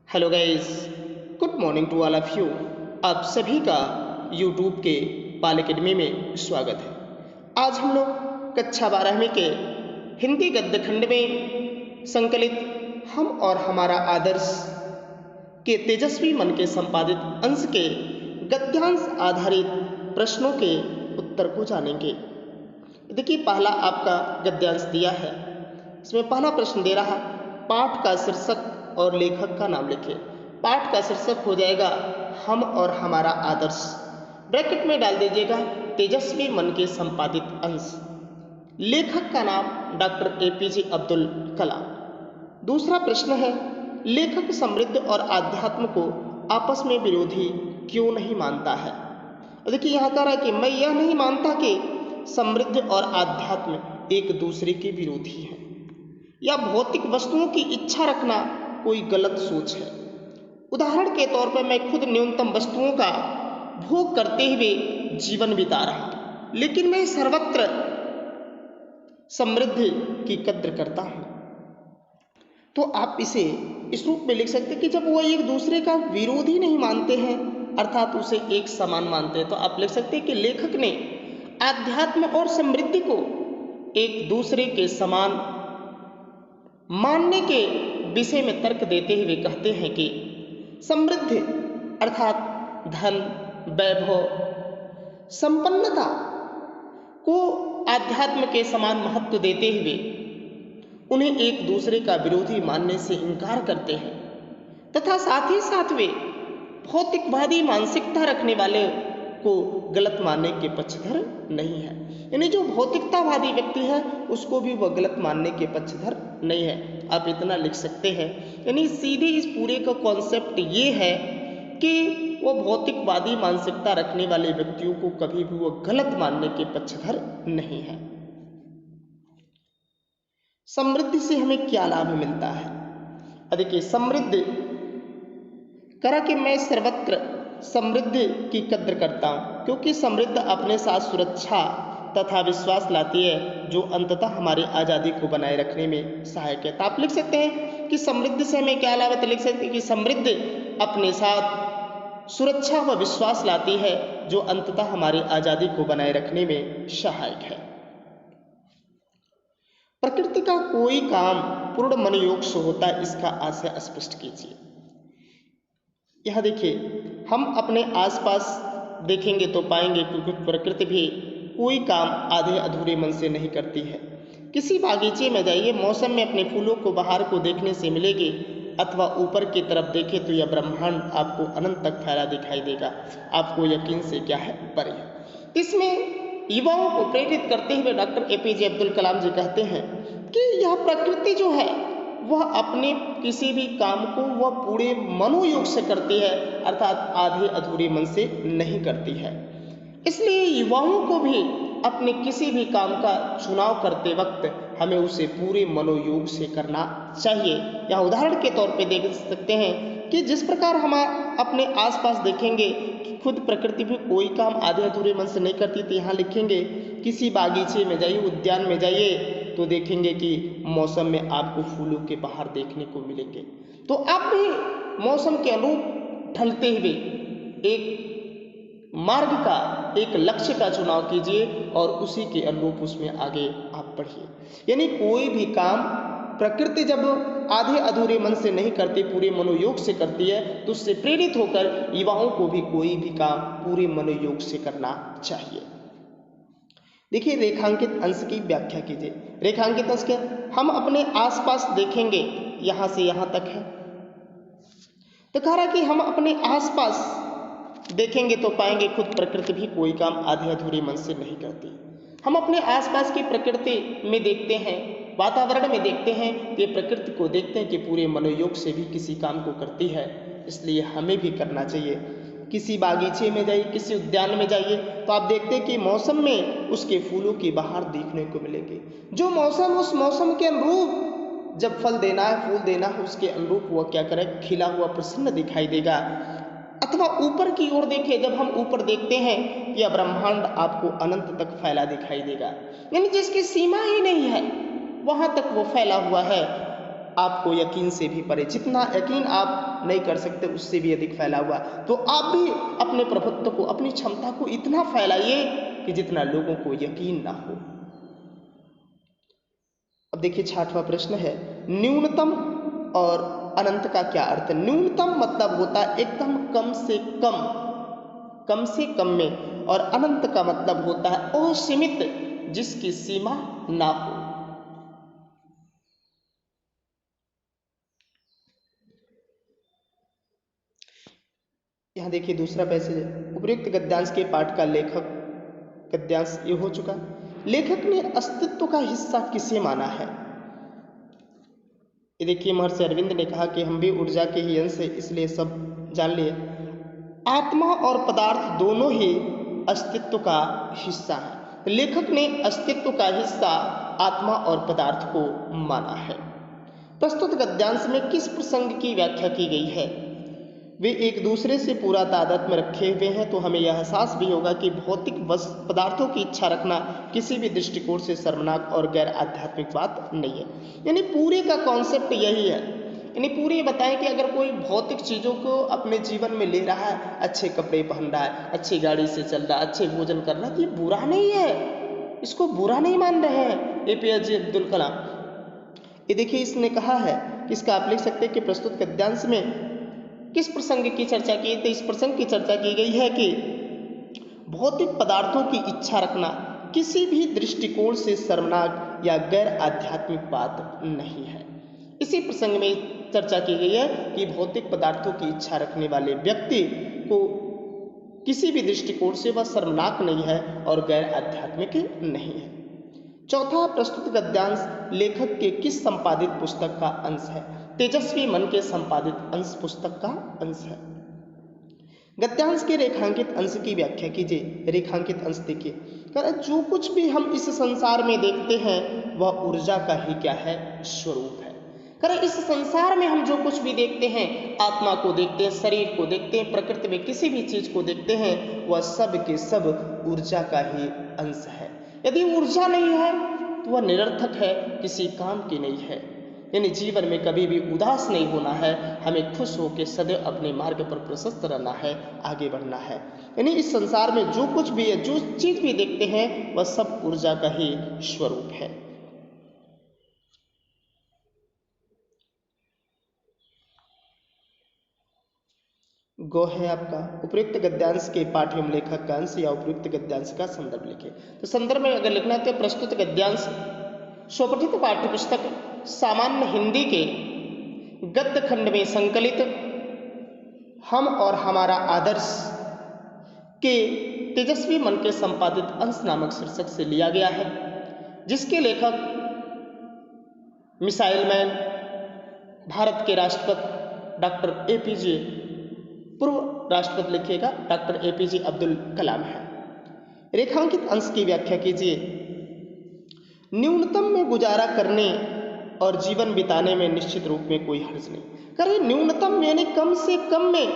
Hello guys, good morning to all of you. आप सभी का यूट्यूब के पाल एकेडमी में स्वागत है। आज हम लोग कक्षा 12वीं के हिंदी गद्य खंड में संकलित हम और हमारा आदर्श के तेजस्वी मन के संपादित अंश के गद्यांश आधारित प्रश्नों के उत्तर को जानेंगे। देखिए, पहला आपका गद्यांश दिया है। इसमें पहला प्रश्न दे रहा, पाठ का शीर्षक और लेखक का नाम लिखिए। पाठ का शीर्षक हो जाएगा हम और हमारा आदर्श, ब्रैकेट में डाल दीजिएगा तेजस्वी मन के संपादित अंश। लेखक का नाम डॉक्टर एपीजे अब्दुल कलाम। दूसरा प्रश्न है, लेखक समृद्धि और आध्यात्म को आपस में विरोधी क्यों नहीं मानता है। देखिए, यहाँ कह रहा है कि मैं यह नहीं मानता कि समृद्धि और आध्यात्म एक दूसरे के विरोधी हैं या भौतिक वस्तुओं की इच्छा रखना कोई गलत सोच है। उदाहरण के तौर पर मैं खुद न्यूनतम वस्तुओं का भोग करते हुए जीवन बिता रहा, लेकिन मैं सर्वत्र समृद्धि की कद्र करता हूँ। तो आप इसे इस रूप में लिख सकते हैं कि जब वह एक दूसरे का विरोधी नहीं मानते हैं, अर्थात उसे एक समान मानते हैं, तो आप लिख सकते हैं कि लेखक ने आध्यात्म और समृद्धि को एक दूसरे के समान मानने के विषय में तर्क देते हुए कहते हैं कि समृद्धि अर्थात धन, वैभव, संपन्नता को आध्यात्म के समान महत्व देते हुए उन्हें एक दूसरे का विरोधी मानने से इनकार करते हैं तथा साथ ही साथ वे भौतिकवादी मानसिकता रखने वाले को गलत मानने के पक्षधर नहीं है। यानी जो भौतिकतावादी व्यक्ति है उसको भी वह गलत मानने के पक्षधर नहीं है। आप इतना लिख सकते हैं। यानी सीधे इस पूरे का कॉन्सेप्ट ये है कि वह भौतिकवादी मानसिकता रखने वाले व्यक्तियों को कभी भी वह गलत मानने के पक्षधर नहीं है। समृद्धि से हमें क्या लाभ मिलता है? देखिए, समृद्धि करा कि मैं सर्वत्र समृद्धि की कद्र करता हूँ, क्योंकि समृद्धि अपने साथ सुरक्षा तथा विश्वास लाती है जो अंततः हमारी आज़ादी को बनाए रखने में सहायक है। तो आप लिख सकते हैं कि समृद्धि से हमें क्या लाभ है। तो लिख सकते हैं कि समृद्धि अपने साथ सुरक्षा व विश्वास लाती है जो अंततः हमारी आज़ादी को बनाए रखने में सहायक है। प्रकृति का कोई काम पूर्ण मनोयोग से होता है, इसका आशय स्पष्ट कीजिए। यह देखिए, हम अपने आसपास देखेंगे तो पाएंगे कि प्रकृति भी कोई काम आधे अधूरे मन से नहीं करती है। किसी बागीचे में जाइए, मौसम में अपने फूलों को बहार को देखने से मिलेगी, अथवा ऊपर की तरफ देखें तो यह ब्रह्मांड आपको अनंत तक फैला दिखाई देगा। आपको यकीन से क्या है परे। इसमें युवाओं को प्रेरित करते हुए डॉक्टर एपीजे अब्दुल कलाम जी कहते हैं कि यह प्रकृति जो है वह अपने किसी भी काम को वह पूरे मनोयोग से करती है, अर्थात आधे अधूरे मन से नहीं करती है। इसलिए युवाओं को भी अपने किसी भी काम का चुनाव करते वक्त हमें उसे पूरे मनोयोग से करना चाहिए। या उदाहरण के तौर पे देख सकते हैं कि जिस प्रकार हम अपने आसपास देखेंगे कि खुद प्रकृति भी कोई काम आधे अधूरे मन से नहीं करती, तो यहाँ लिखेंगे किसी बागीचे में जाइए, उद्यान में जाइए, तो देखेंगे कि मौसम में आपको फूलों के बहार देखने को मिलेंगे। तो आप भी मौसम के अनुरूप ढलते हुए एक मार्ग का, एक लक्ष्य का चुनाव कीजिए और उसी के अनुरूप उसमें आगे आप बढ़िए। यानी कोई भी काम प्रकृति जब आधे अधूरे मन से नहीं करती, पूरे मनोयोग से करती है, तो उससे प्रेरित होकर युवाओं को भी कोई भी काम पूरे मनोयोग से करना चाहिए। देखिए, रेखांकित अंश की व्याख्या कीजिए। रेखांकित अंश क्या? हम अपने आसपास देखेंगे, यहाँ से यहाँ तक है, तो कह रहा कि हम अपने आसपास देखेंगे तो पाएंगे खुद प्रकृति भी कोई काम आधे अधूरे मन से नहीं करती। हम अपने आसपास की प्रकृति में देखते हैं, वातावरण में देखते हैं, ये प्रकृति को देखते हैं कि पूरे मनोयोग से भी किसी काम को करती है। इसलिए हमें भी करना चाहिए। किसी बागीचे में जाइए, किसी उद्यान में जाइए, तो आप देखते हैं कि मौसम में उसके फूलों की बहार देखने को मिलेगी। जो मौसम उस मौसम के अनुरूप जब फल देना है, फूल देना है, उसके अनुरूप वह क्या करे, खिला हुआ प्रसन्न दिखाई देगा। अथवा ऊपर की ओर देखें, जब हम ऊपर देखते हैं यह ब्रह्मांड आपको अनंत तक फैला दिखाई देगा। यानी जिसकी सीमा ही नहीं है वहां तक वो फैला हुआ है, आपको यकीन से भी परे। जितना यकीन आप नहीं कर सकते, उससे भी अधिक फैला हुआ। तो आप भी अपने प्रभुत्व को, अपनी क्षमता को इतना फैलाइए कि जितना लोगों को यकीन ना हो। अब देखिए 6वां प्रश्न है, न्यूनतम और अनंत का क्या अर्थ है? न्यूनतम मतलब होता है एकदम कम से कम में, और अनंत का मतलब होता है असीमित, जिसकी सीमा ना हो। यहां देखिए दूसरा पैसेज है, उपर्युक्त गद्यांश के पाठ का लेखक, गद्यांश ये हो चुका। लेखक ने अस्तित्व का हिस्सा किसे माना है? ये देखिए महर्षि अरविंद ने कहा कि हम भी ऊर्जा के ही अंश है, इसलिए सब जान लिए। आत्मा और पदार्थ दोनों ही अस्तित्व का हिस्सा है। लेखक ने अस्तित्व का हिस्सा आत्मा और पदार्थ को माना है। प्रस्तुत गद्यांश में किस प्रसंग की व्याख्या की गई है? वे एक दूसरे से पूरा तादात्म्य में रखे हुए हैं, तो हमें यह एहसास भी होगा कि भौतिक पदार्थों की इच्छा रखना किसी भी दृष्टिकोण से शर्मनाक और गैर आध्यात्मिक बात नहीं है। यानी पूरे का कॉन्सेप्ट यही है, यानी पूरी बताएं कि अगर कोई भौतिक चीज़ों को अपने जीवन में ले रहा है, अच्छे कपड़े पहन रहा है, अच्छी गाड़ी से चल रहा है, अच्छे भोजन कर रहा है, तो ये बुरा नहीं है, इसको बुरा नहीं मान रहे हैं APJ अब्दुल कलाम। ये देखिए इसने कहा है कि इसका आप लिख सकते हैं कि प्रस्तुत गद्यांश में किस प्रसंग की चर्चा की? तो इस प्रसंग की चर्चा की गई है कि भौतिक पदार्थों की इच्छा रखना किसी भी दृष्टिकोण से शर्मनाक या गैर आध्यात्मिक बात नहीं है। इसी प्रसंग में चर्चा की गई है कि भौतिक पदार्थों की इच्छा रखने वाले व्यक्ति को किसी भी दृष्टिकोण से वह शर्मनाक नहीं है और गैर आध्यात्मिक नहीं है। चौथा, प्रस्तुत गद्यांश लेखक के किस संपादित पुस्तक का अंश है? तेजस्वी मन के संपादित अंश पुस्तक का अंश है। गद्यांश के रेखांकित अंश की व्याख्या कीजिए। रेखांकित अंश देखिए, जो कुछ भी हम इस संसार में देखते हैं वह ऊर्जा का ही क्या है? स्वरूप है। इस संसार में हम जो कुछ भी देखते हैं, आत्मा को देखते हैं, शरीर को देखते हैं, प्रकृति में किसी भी चीज को देखते हैं, वह सब के सब ऊर्जा का ही अंश है। यदि ऊर्जा नहीं है तो वह निरर्थक है, किसी काम की नहीं है। यानी जीवन में कभी भी उदास नहीं होना है, हमें खुश होकर सदैव अपने मार्ग पर प्रशस्त रहना है, आगे बढ़ना है। यानी इस संसार में जो कुछ भी है, जो चीज भी देखते हैं, वह सब ऊर्जा का ही स्वरूप है। गो है आपका उपयुक्त गद्यांश के पाठ एवं लेखक का अंश या उपयुक्त गद्यांश का संदर्भ लिखे। तो संदर्भ में अगर लिखना है तो प्रस्तुत गद्यांश स्वपठित पाठ्य पुस्तक सामान्य हिंदी के गद्य खंड में संकलित हम और हमारा आदर्श के तेजस्वी मन के संपादित अंश नामक शीर्षक से लिया गया है, जिसके लेखक मिसाइल मैन, भारत के राष्ट्रपति डॉक्टर APJ, पूर्व राष्ट्रपति लिखिएगा डॉक्टर APJ अब्दुल कलाम है। रेखांकित अंश की व्याख्या कीजिए। न्यूनतम में गुजारा करने और जीवन बिताने में निश्चित रूप में कोई हर्ज नहीं। करें न्यूनतम यानी कम से कम में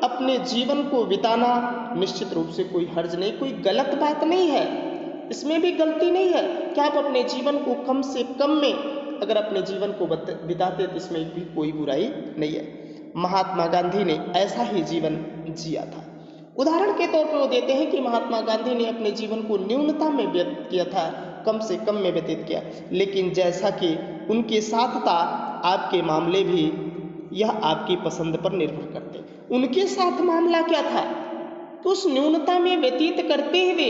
अपने जीवन को बिताना निश्चित रूप से कोई हर्ज नहीं, कोई गलत बात नहीं है, इसमें भी गलती नहीं है कि आप अपने जीवन को कम से कम में अगर अपने जीवन को बिताते तो इसमें भी कोई बुराई नहीं है। महात्मा गांधी ने ऐसा ही जीवन जिया था। उदाहरण के तौर पर वो देते हैं कि महात्मा गांधी ने अपने जीवन को न्यूनता में व्यतीत किया था, कम से कम में व्यतीत किया, लेकिन जैसा कि उनके साथ था, आपके मामले भी यह आपकी पसंद पर निर्भर करते। उनके साथ मामला क्या था? तो उस न्यूनता में व्यतीत करते हुए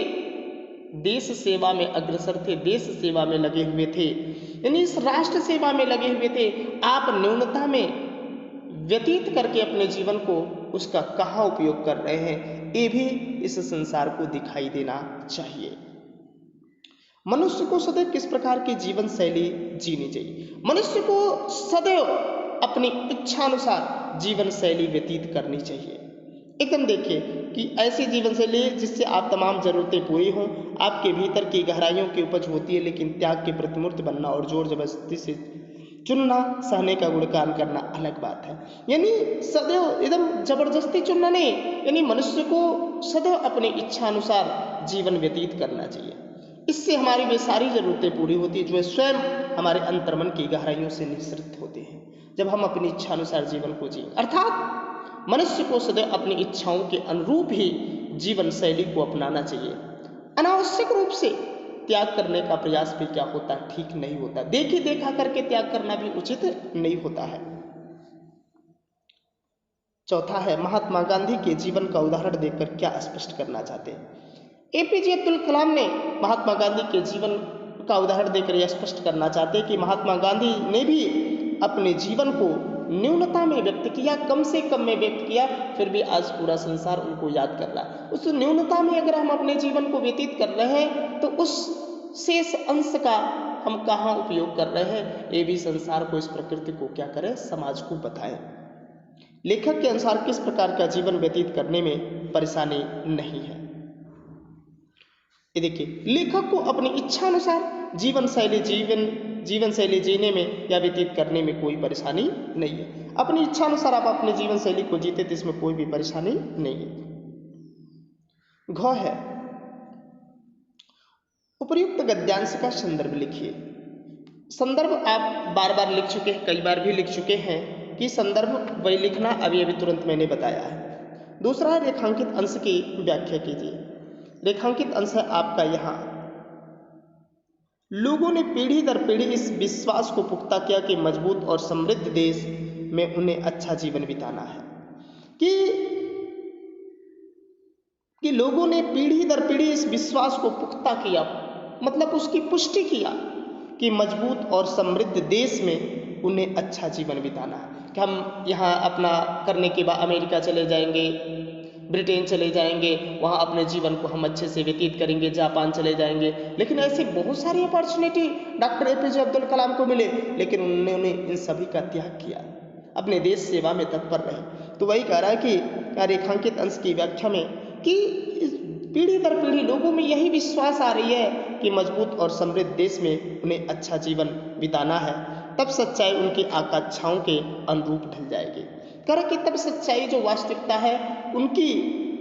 देश सेवा में अग्रसर थे, देश सेवा में लगे हुए थे, यानी इस राष्ट्र सेवा में लगे हुए थे। आप न्यूनता में व्यतीत करके अपने जीवन को उसका कहाँ उपयोग कर रहे हैं, ये भी इस संसार को दिखाई देना चाहिए। मनुष्य को सदैव किस प्रकार की जीवन शैली जीनी चाहिए? मनुष्य को सदैव अपनी इच्छानुसार जीवन शैली व्यतीत करनी चाहिए। एकदम देखिए कि ऐसी जीवन शैली जिससे आप तमाम जरूरतें पूरी हों, आपके भीतर की गहराइयों की उपज होती है, लेकिन त्याग की प्रतिमूर्ति बनना और जोर जबरदस्ती से चुनना, सहने का गुणगान करना अलग बात है। यानी सदैव एकदम जबरदस्ती चुनना नहीं, यानी मनुष्य को सदैव अपनी इच्छा अनुसार जीवन व्यतीत करना चाहिए। इससे हमारी वे सारी जरूरतें पूरी होती है जो स्वयं हमारे अंतर्मन की गहराइयों से निःसृत होती हैं। जब हम अपनी इच्छानुसार जीवन को जिए, अर्थात मनुष्य को सदैव अपनी इच्छाओं के अनुरूप ही जीवन शैली को अपनाना चाहिए। अनावश्यक रूप से त्याग करने का प्रयास भी क्या होता है, ठीक नहीं होता। देखी देखा करके त्याग करना भी उचित नहीं होता है। चौथा है, महात्मा गांधी के जीवन का उदाहरण देकर क्या स्पष्ट करना चाहते हैं। एपीजे अब्दुल कलाम ने महात्मा गांधी के जीवन का उदाहरण देकर यह स्पष्ट करना चाहते हैं कि महात्मा गांधी ने भी अपने जीवन को न्यूनता में व्यक्त किया, कम से कम में व्यक्त किया, फिर भी आज पूरा संसार उनको याद कर रहा है। उस न्यूनता में अगर हम अपने जीवन को व्यतीत कर रहे हैं तो उस शेष अंश का हम कहाँ उपयोग कर रहे हैं, ये भी संसार को, इस प्रकृति को क्या करें, समाज को बताएं। लेखक के अनुसार किस प्रकार का जीवन व्यतीत करने में परेशानी नहीं है। ये देखिए, लेखक को अपनी इच्छा अनुसार जीवन शैली जीने में या व्यतीत करने में कोई परेशानी नहीं है। अपनी इच्छा अनुसार आप अपने जीवन शैली को जीते तो इसमें कोई भी परेशानी नहीं है। घ है, उपर्युक्त गद्यांश का संदर्भ लिखिए। संदर्भ आप बार बार लिख चुके हैं, कई बार भी लिख चुके हैं कि संदर्भ वही लिखना, अभी तुरंत मैंने बताया है। दूसरा है, रेखांकित अंश की व्याख्या कीजिए। रेखांकित अंश है आपका यहाँ, लोगों ने पीढ़ी दर पीढ़ी इस विश्वास को पुख्ता किया कि मजबूत और समृद्ध देश में उन्हें अच्छा जीवन बिताना है। कि लोगों ने पीढ़ी दर पीढ़ी इस विश्वास को पुख्ता किया, मतलब उसकी पुष्टि किया कि मजबूत और समृद्ध देश में उन्हें अच्छा जीवन बिताना है। कि हम यहाँ अपना करने के बाद अमेरिका चले जाएंगे, ब्रिटेन चले जाएंगे, वहाँ अपने जीवन को हम अच्छे से व्यतीत करेंगे, जापान चले जाएंगे। लेकिन ऐसी बहुत सारी opportunity doctor APJ Abdul Kalam को मिले, लेकिन उन्होंने इन सभी का त्याग किया, अपने देश सेवा में तत्पर रहे। तो वही कह रहा है कि रेखांकित अंश की व्याख्या में कि पीढ़ी दर पीढ़ी लोगों में यही विश्वास आ रही है कि मजबूत और समृद्ध देश में उन्हें अच्छा जीवन बिताना है, तब सच्चाई उनकी आकांक्षाओं के अनुरूप ढल जाएगी। कह कि तब सच्चाई जो वास्तविकता है, उनकी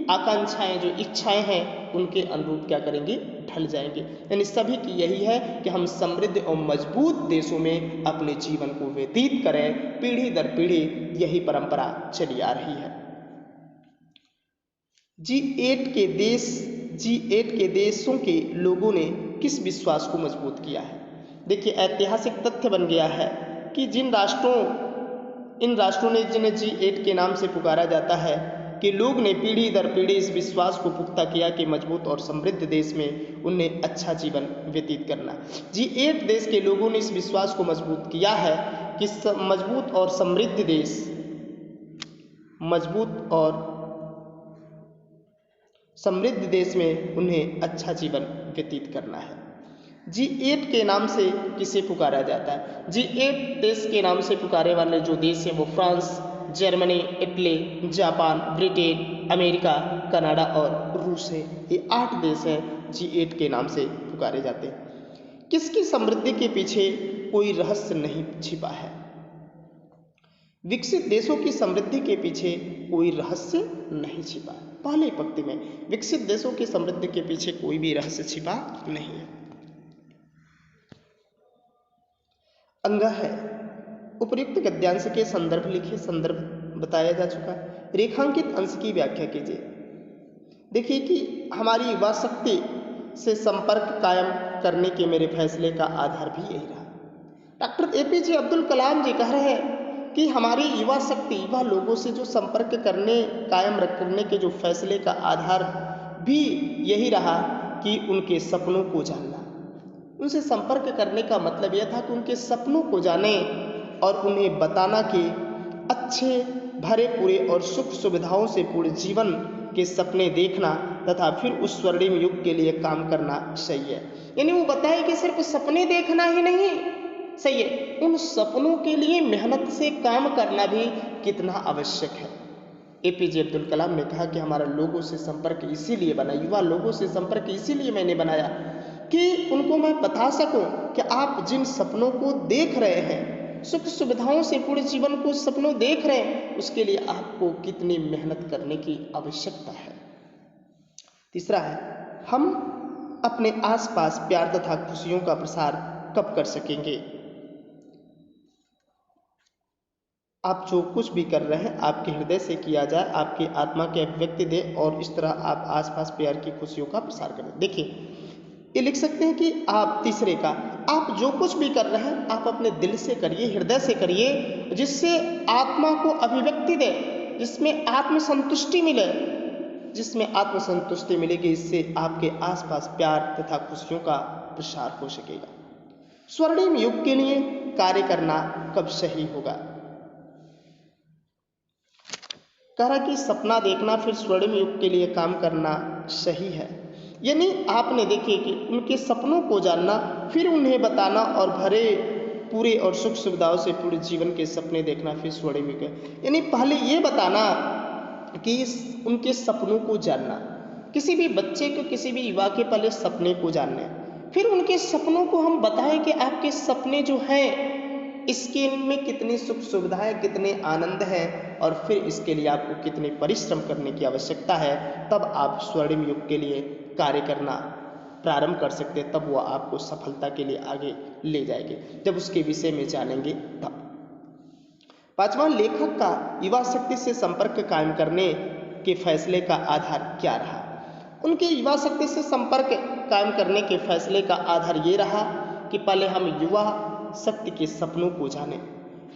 आकांक्षाएं जो इच्छाएं हैं, उनके अनुरूप क्या करेंगी, ढल जाएंगे। यानी सभी की यही है कि हम समृद्ध और मजबूत देशों में अपने जीवन को व्यतीत करें। पीढ़ी दर पीढ़ी यही परंपरा चली आ रही है। G8 के देशों के लोगों ने किस विश्वास को मजबूत किया है। देखिए, ऐतिहासिक तथ्य बन गया है कि इन राष्ट्रों ने, जिन्हें G8 के नाम से पुकारा जाता है, कि लोग ने पीढ़ी दर पीढ़ी इस विश्वास को पुख्ता किया कि मजबूत और समृद्ध देश में उन्हें अच्छा जीवन व्यतीत करना। G8 देश के लोगों ने इस विश्वास को मजबूत किया है कि मजबूत और समृद्ध देश में उन्हें अच्छा जीवन व्यतीत करना है। G8 के नाम से किसे पुकारा जाता है? G8 देश के नाम से पुकारे वाले जो देश हैं वो France, Germany, Italy, Japan, Britain, America, Canada और रूस है। ये 8 देश हैं G8 के नाम से पुकारे जाते हैं। किसकी समृद्धि के पीछे कोई रहस्य नहीं छिपा है। विकसित देशों की समृद्धि के पीछे कोई रहस्य नहीं छिपा है। पहले पंक्ति में, विकसित देशों की समृद्धि के पीछे कोई भी रहस्य छिपा नहीं है। अंग है, उपर्युक्त गद्यांश के संदर्भ लिखिए। संदर्भ बताया जा चुका है। रेखांकित अंश की व्याख्या कीजिए। देखिए कि हमारी युवा शक्ति से संपर्क कायम करने के मेरे फैसले का आधार भी यही रहा। डॉक्टर एपीजे अब्दुल कलाम जी कह रहे हैं कि हमारी युवा शक्ति, युवा लोगों से जो संपर्क कायम रखने के जो फैसले का आधार भी यही रहा कि उनके सपनों को जानना। उनसे संपर्क करने का मतलब यह था कि उनके सपनों को जाने और उन्हें बताना कि अच्छे, भरे पूरे और सुख सुविधाओं से पूरे जीवन के सपने देखना तथा फिर उस स्वर्णिम युग के लिए काम करना सही है। यानी वो बताए कि सिर्फ सपने देखना ही नहीं सही है, उन सपनों के लिए मेहनत से काम करना भी कितना आवश्यक है। एपीजे अब्दुल कलाम ने कहा कि हमारा लोगों से संपर्क इसीलिए बना, युवा लोगों से संपर्क इसीलिए मैंने बनाया कि उनको मैं बता सकूं कि आप जिन सपनों को देख रहे हैं, सुख सुविधाओं से पूरे जीवन को सपनों देख रहे हैं, उसके लिए आपको कितनी मेहनत करने की आवश्यकता है। तीसरा है, हम अपने आसपास प्यार तथा खुशियों का प्रसार कब कर सकेंगे। आप जो कुछ भी कर रहे हैं आपके हृदय से किया जाए, आपकी आत्मा की अभिव्यक्ति दे और इस तरह आप आसपास प्यार की खुशियों का प्रसार करें। देखिए, ये लिख सकते हैं कि आप तीसरे का, आप जो कुछ भी कर रहे हैं आप अपने दिल से करिए, हृदय से करिए, जिससे आत्मा को अभिव्यक्ति दे, जिसमें आत्म संतुष्टि मिले। जिसमें आत्म संतुष्टि मिलेगी, इससे आपके आसपास प्यार तथा खुशियों का प्रसार हो सकेगा। स्वर्णिम युग के लिए कार्य करना कब सही होगा? कह रहा कि सपना देखना फिर स्वर्णिम युग के लिए काम करना सही है। यानी आपने देखिए कि उनके सपनों को जानना, फिर उन्हें बताना और भरे पूरे और सुख सुविधाओं से पूरे जीवन के सपने देखना फिर स्वर्णिम युग है। यानी पहले ये बताना कि उनके सपनों को जानना। किसी भी बच्चे को, किसी भी युवा के पहले सपने को जानना है, फिर उनके सपनों को हम बताएं कि आपके सपने जो हैं इसके में कितनी सुख सुविधाएं, कितने आनंद हैं और फिर इसके लिए आपको कितने परिश्रम करने की आवश्यकता है। तब आप स्वर्णिम युग के लिए कार्य करना प्रारंभ कर सकते हैं, तब वो आपको सफलता के लिए आगे ले जाएंगे, जब उसके विषय में जानेंगे तब। पांचवा, लेखक का युवा शक्ति से संपर्क कायम करने के फैसले का आधार क्या रहा? उनके युवा शक्ति से संपर्क कायम करने के फैसले का आधार ये रहा कि पहले हम युवा शक्ति के सपनों को जानें,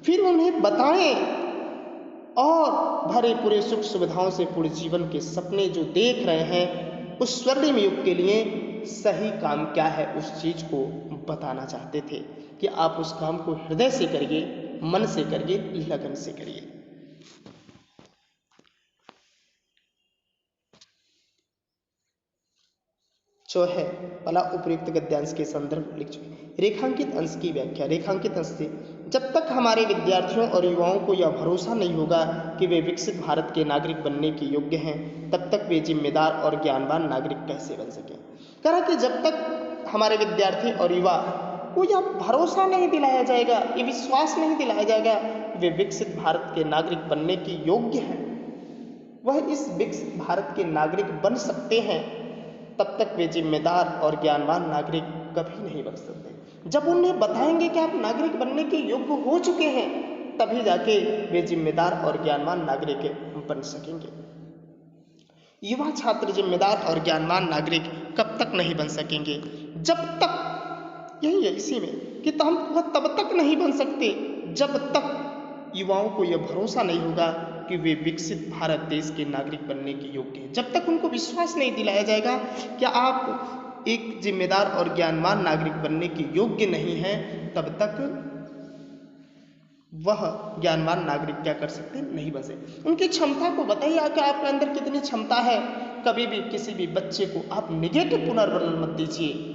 फिर उन्हें बताएं और भरे पूरे सुख सुविधाओं से पूरे जीवन के सपने जो देख रहे हैं उस स्वर्णिम युग के लिए सही काम क्या है, उस चीज को बताना चाहते थे कि आप उस काम को हृदय से करिए, मन से करिए, लगन से करिए। जो है पहला उपयुक्त गद्यांश के संदर्भ लिख चुके। रेखांकित अंश की व्याख्या। रेखांकित अंश से, जब तक हमारे विद्यार्थियों और युवाओं को यह भरोसा नहीं होगा कि वे विकसित भारत के नागरिक बनने के योग्य हैं, तब तक वे जिम्मेदार और ज्ञानवान नागरिक कैसे बन सके। कह रहा कि जब तक हमारे विद्यार्थी और युवा को यह भरोसा नहीं दिलाया जाएगा, ये विश्वास नहीं दिलाया जाएगा वे विकसित भारत के नागरिक बनने के योग्य हैं, वह इस विकसित भारत के नागरिक बन सकते हैं, तब तक वे जिम्मेदार और ज्ञानवान नागरिक कभी नहीं बन सकते। जब उन्हें बताएंगे कि आप नागरिक बनने के योग्य हो चुके हैं, तभी जाके वे जिम्मेदार और ज्ञानवान नागरिक बन सकेंगे। युवा छात्र जिम्मेदार और ज्ञानवान नागरिक कब तक नहीं बन सकेंगे? जब तक, यही है इसी में कि हम वह तब तक नहीं बन सकते जब तक युवाओं को यह भरोसा नहीं होगा कि वे विकसित भारत देश के नागरिक बनने के योग्य हैं। जब तक उनको विश्वास नहीं दिलाया जाएगा कि आप एक जिम्मेदार और ज्ञानवान नागरिक बनने के योग्य नहीं हैं, तब तक वह ज्ञानवान नागरिक क्या कर सकते हैं? नहीं बन सकते। उनकी क्षमता को बताइए कि आपके अंदर कितनी क्षमता है। कभी भी किसी भी बच्चे को आप निगेटिव पुनर्वर्णन मत दीजिए,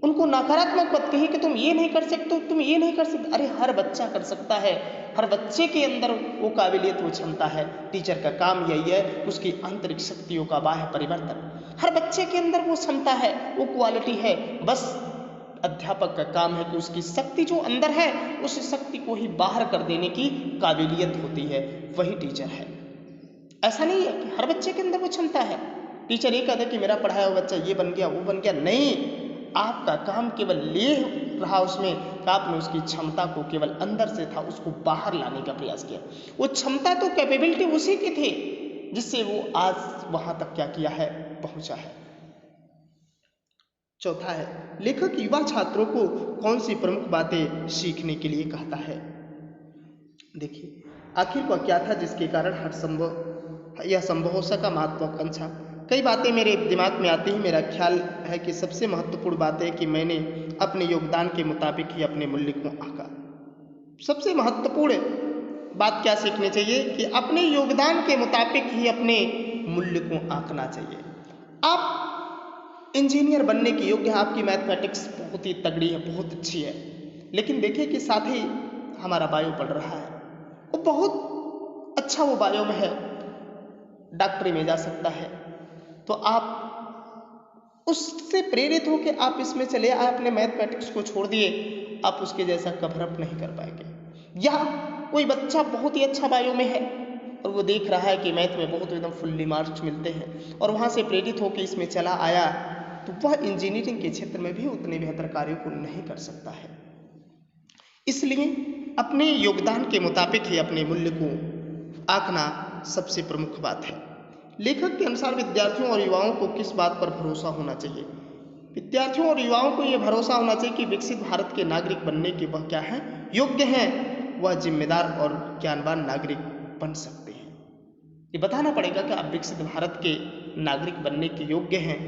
उनको नकारात्मक मत कहिए कि तुम ये नहीं कर सकते, तुम ये नहीं कर सकते। अरे हर बच्चा कर सकता है, हर बच्चे के अंदर वो काबिलियत, वो क्षमता है। टीचर का काम यही है, उसकी आंतरिक शक्तियों का बाह्य परिवर्तन। हर बच्चे के अंदर वो क्षमता है, वो क्वालिटी है। बस अध्यापक का काम है कि उसकी शक्ति जो अंदर है उस शक्ति को ही बाहर कर देने की काबिलियत होती है, वही टीचर है। ऐसा नहीं है कि हर बच्चे के अंदर वो क्षमता है। टीचर ये कहता है कि मेरा पढ़ाया हुआ बच्चा ये बन गया, वो बन गया, नहीं। आपका काम केवल ये रहा उसमें कि आपने उसकी क्षमता को केवल अंदर से था, उसको बाहर लाने का प्रयास किया। वो क्षमता तो कैपेबिलिटी उसी की थी जिससे वो आज वहां तक क्या किया है, पहुंचा है। चौथा है, लेखक युवा छात्रों को कौन सी प्रमुख बातें सीखने के लिए कहता है? देखिए, आखिर वह क्या था जिसके कारण यह संभव हो सका? महत्वाकांक्षा। कई बातें मेरे दिमाग में आती हैं। मेरा ख्याल है कि सबसे महत्वपूर्ण बात है कि मैंने अपने योगदान के मुताबिक ही अपने मूल्य को आंका। सबसे महत्वपूर्ण बात क्या सीखनी चाहिए कि अपने योगदान के मुताबिक ही अपने मूल्य को आंकना चाहिए। आप इंजीनियर बनने के योग्य, आपकी मैथमेटिक्स बहुत ही तगड़ी है, बहुत अच्छी है, लेकिन देखिए कि साथ ही हमारा बायो पढ़ रहा है, वो बहुत अच्छा, वो बायो में है, डॉक्टरी में जा सकता है, तो आप उससे प्रेरित हो कि आप इसमें चले आए, अपने मैथमेटिक्स को छोड़ दिए, आप उसके जैसा कवरअप नहीं कर पाएंगे। या कोई बच्चा बहुत ही अच्छा बायो में है और वो देख रहा है कि मैथ में बहुत एकदम फुल्ली मार्क्स मिलते हैं और वहाँ से प्रेरित होकर इसमें चला आया, तो वह इंजीनियरिंग के क्षेत्र में भी उतने बेहतर कार्यों को नहीं कर सकता है। इसलिए अपने योगदान के मुताबिक ही अपने मूल्य को आंकना सबसे प्रमुख बात है। लेखक के अनुसार विद्यार्थियों और युवाओं को किस बात पर भरोसा होना चाहिए? विद्यार्थियों और युवाओं को यह भरोसा होना चाहिए कि विकसित भारत के नागरिक बनने के वह क्या है, योग्य हैं, वह जिम्मेदार और ज्ञानवान नागरिक बन सकते हैं। ये बताना पड़ेगा कि आप विकसित भारत के नागरिक बनने के योग्य हैं,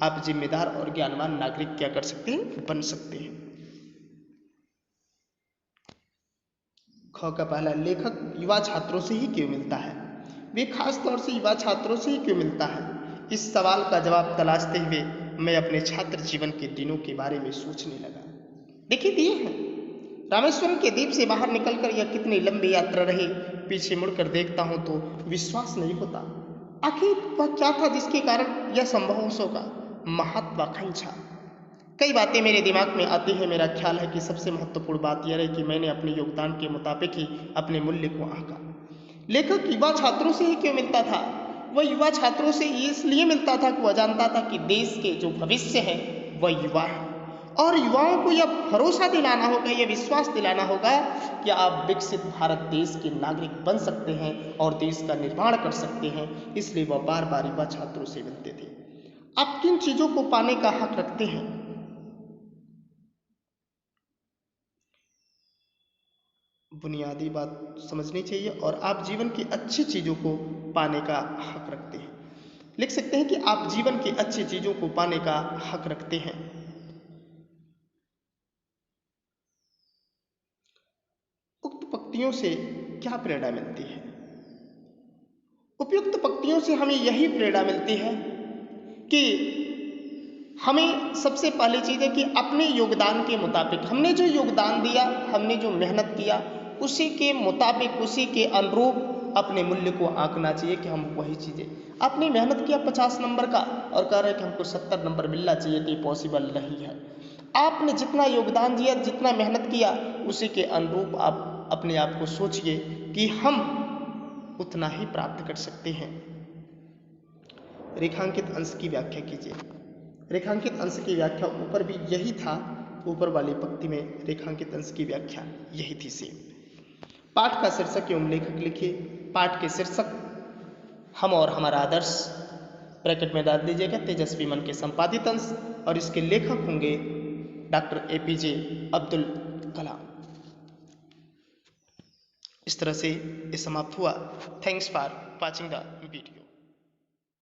आप जिम्मेदार और ज्ञानवान नागरिक क्या कर सकते हैं, बन सकते हैं। ख का पहला, लेखक युवा छात्रों से ही क्यों मिलता है? वे खास तौर से युवा छात्रों से ही क्यों मिलता है? इस सवाल का जवाब तलाशते हुए मैं अपने छात्र जीवन के दिनों के बारे में सोचने लगा। देखिए दिए हैं, रामेश्वरम के द्वीप से बाहर निकलकर यह कितनी लंबी यात्रा रही, पीछे मुड़कर देखता हूं तो विश्वास नहीं होता। आखिर वह क्या था जिसके कारण यह संभव हो सका? महत्वाकांक्षा। कई बातें मेरे दिमाग में आती हैं। मेरा ख्याल है कि सबसे महत्वपूर्ण बात यह रही कि मैंने अपने योगदान के मुताबिक ही अपने मूल्य को आंका। लेखक युवा छात्रों से ही क्यों मिलता था? वह युवा छात्रों से इसलिए मिलता था कि वह जानता था कि देश के जो भविष्य है वह युवा है, और युवाओं को यह भरोसा दिलाना होगा, यह विश्वास दिलाना होगा कि आप विकसित भारत देश के नागरिक बन सकते हैं और देश का निर्माण कर सकते हैं। इसलिए वह बार बार युवा छात्रों से मिलते थे। आप किन चीजों को पाने का हक रखते हैं? बुनियादी बात समझनी चाहिए, और आप जीवन की अच्छी चीजों को पाने का हक रखते हैं। लिख सकते हैं कि आप जीवन की अच्छी चीजों को पाने का हक रखते हैं। उक्त पंक्तियों से क्या प्रेरणा मिलती है? उपयुक्त पंक्तियों से हमें यही प्रेरणा मिलती है कि हमें सबसे पहली चीज है कि अपने योगदान के मुताबिक, हमने जो योगदान दिया, हमने जो मेहनत किया, उसी के मुताबिक, उसी के अनुरूप अपने मूल्य को आंकना चाहिए कि हम वही चीजें। आपने मेहनत किया 50 नंबर का और कह रहे हैं कि हमको 70 नंबर मिलना चाहिए, तो पॉसिबल नहीं है। आपने जितना योगदान दिया, जितना मेहनत किया, उसी के अनुरूप आप अपने आप को सोचिए कि हम उतना ही प्राप्त कर सकते हैं। रेखांकित अंश की व्याख्या कीजिए। रेखांकित अंश की व्याख्या ऊपर भी यही था, ऊपर वाली पंक्ति में रेखांकित अंश की व्याख्या यही थी सेम। पाठ का शीर्षक एवं लेखक लिखिए। पाठ के शीर्षक हम और हमारा आदर्श, ब्रैकेट में डाल दीजिएगा तेजस्वी मन के संपादित अंश, और इसके लेखक होंगे डॉक्टर APJ अब्दुल कलाम। इस तरह से ये समाप्त हुआ। Thanks for watching the video.